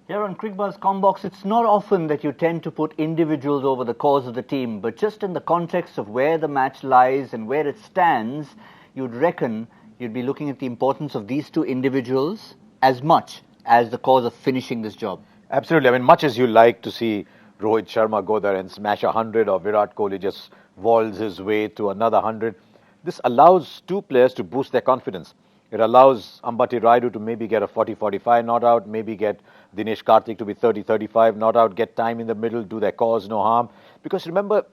Here on Cricbuzz Comm, it's not often that you tend to put individuals over the cause of the team, but just in the context of where the match lies and where it stands, you'd reckon you'd be looking at the importance of these two individuals as much as the cause of finishing this job. Absolutely. I mean, much as you like to see Rohit Sharma go there and smash 100 or Virat Kohli just waltz his way to another 100, this allows two players to boost their confidence. It allows Ambati Rayudu to maybe get a 40-45 not out, maybe get Dinesh Karthik to be 30-35 not out, get time in the middle, do their cause no harm. Because remember,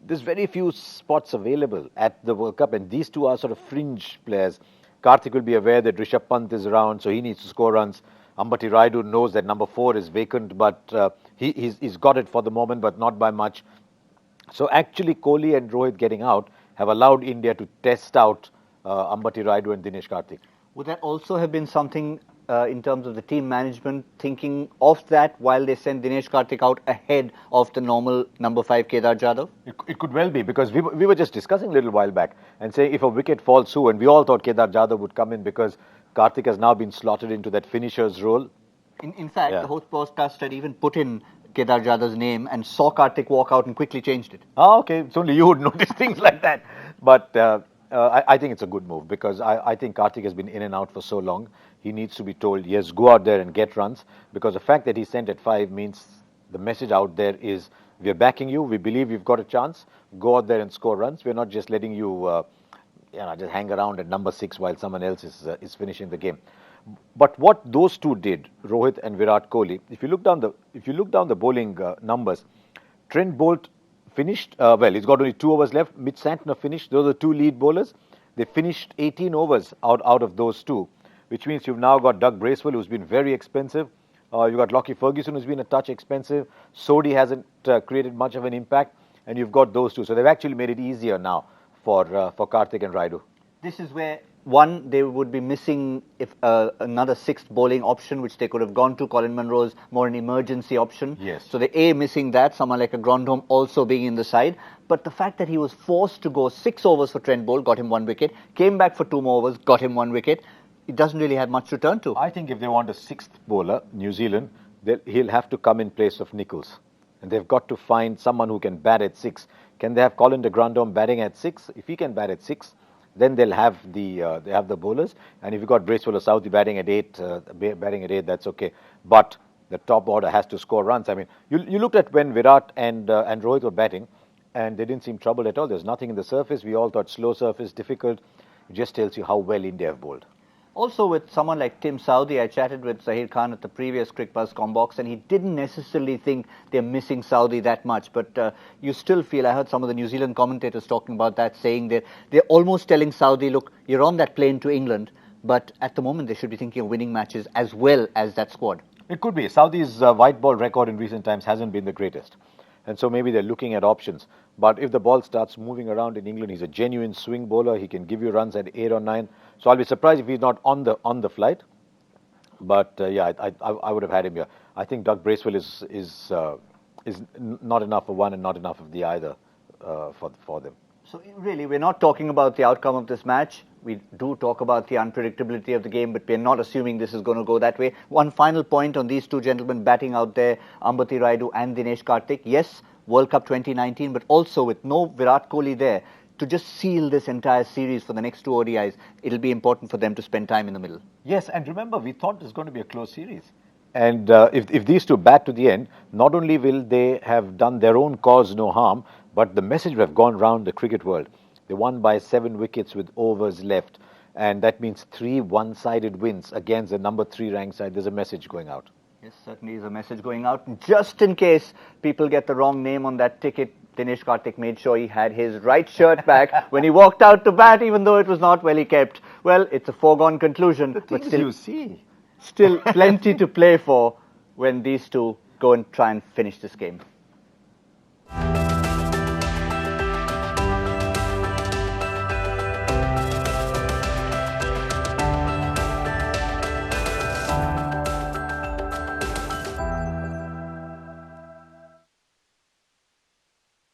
there's very few spots available at the World Cup, and these two are sort of fringe players. Karthik will be aware that Rishabh Pant is around, so he needs to score runs. Ambati Rayudu knows that number 4 is vacant, but he's got it for the moment, but not by much. So actually, Kohli and Rohit getting out have allowed India to test out Ambati Rayudu and Dinesh Karthik. Would that also have been something in terms of the team management thinking of that while they sent Dinesh Karthik out ahead of the normal number 5 Kedar Jadhav? It could well be, because we were just discussing a little while back and saying if a wicket falls through, and we all thought Kedar Jadhav would come in because Karthik has now been slotted into that finisher's role. In fact, the host podcast had even put in Kedar Jadhav's name and saw Karthik walk out and quickly changed it. Oh, okay. It's only you would notice things like that. But I think it's a good move, because I think Karthik has been in and out for so long. He needs to be told, yes, go out there and get runs, because the fact that he's sent at 5 means the message out there is, we're backing you, we believe you've got a chance, go out there and score runs. We're not just letting you just hang around at number 6 while someone else is finishing the game. But what those two did, Rohit and Virat Kohli, if you look down the bowling numbers, Trent Bolt finished, he's got only 2 overs left. Mitch Santner finished. Those are the 2 lead bowlers. They finished 18 overs out of those 2, which means you've now got Doug Bracewell, who's been very expensive. You've got Lockie Ferguson, who's been a touch expensive. Sodhi hasn't created much of an impact. And you've got those 2. So they've actually made it easier now for Karthik and Rayudu. This is where, one, they would be missing if another 6th bowling option, which they could have gone to. Colin Munro's more an emergency option. Yes. So they're missing that, someone like a Grandhomme also being in the side. But the fact that he was forced to go 6 overs for Trent Bolt, got him 1 wicket, came back for 2 more overs, got him 1 wicket, it doesn't really have much to turn to. I think if they want a 6th bowler, New Zealand, he'll have to come in place of Nicholls. And they've got to find someone who can bat at 6. Can they have Colin de Grandhomme batting at 6? If he can bat at 6, then they'll have the bowlers. And if you've got Bracewell or Southee batting at 8, that's okay. But the top order has to score runs. I mean, you looked at when Virat and Rohit were batting, and they didn't seem troubled at all. There's nothing in the surface. We all thought slow surface, difficult. It just tells you how well India have bowled. Also, with someone like Tim Southee, I chatted with Zahir Khan at the previous Cricbuzz Comm, and he didn't necessarily think they're missing Southee that much. But you still feel, I heard some of the New Zealand commentators talking about that, saying that they're almost telling Southee, look, you're on that plane to England, but at the moment they should be thinking of winning matches as well as that squad. It could be. Southee's white ball record in recent times hasn't been the greatest. And so maybe they're looking at options. But if the ball starts moving around in England, he's a genuine swing bowler. He can give you runs at 8 or 9. So I'll be surprised if he's not on the flight. But I would have had him here. I think Doug Bracewell is not enough for one and not enough of the either for them. So really, we're not talking about the outcome of this match. We do talk about the unpredictability of the game, but we're not assuming this is going to go that way. One final point on these two gentlemen batting out there, Ambati Rayudu and Dinesh Karthik. Yes, World Cup 2019, but also with no Virat Kohli there, to just seal this entire series for the next 2 ODIs, it'll be important for them to spend time in the middle. Yes, and remember, we thought it was going to be a close series. And if these two bat to the end, not only will they have done their own cause no harm, but the message will have gone round the cricket world. They won by 7 wickets with overs left, and that means 3 one-sided wins against the number 3 ranked side. There's a message going out. Yes, certainly is a message going out. Just in case people get the wrong name on that ticket, Dinesh Karthik made sure he had his right shirt back when he walked out to bat, even though it was not well kept. Well, it's a foregone conclusion. But still, you see, still plenty to play for when these two go and try and finish this game.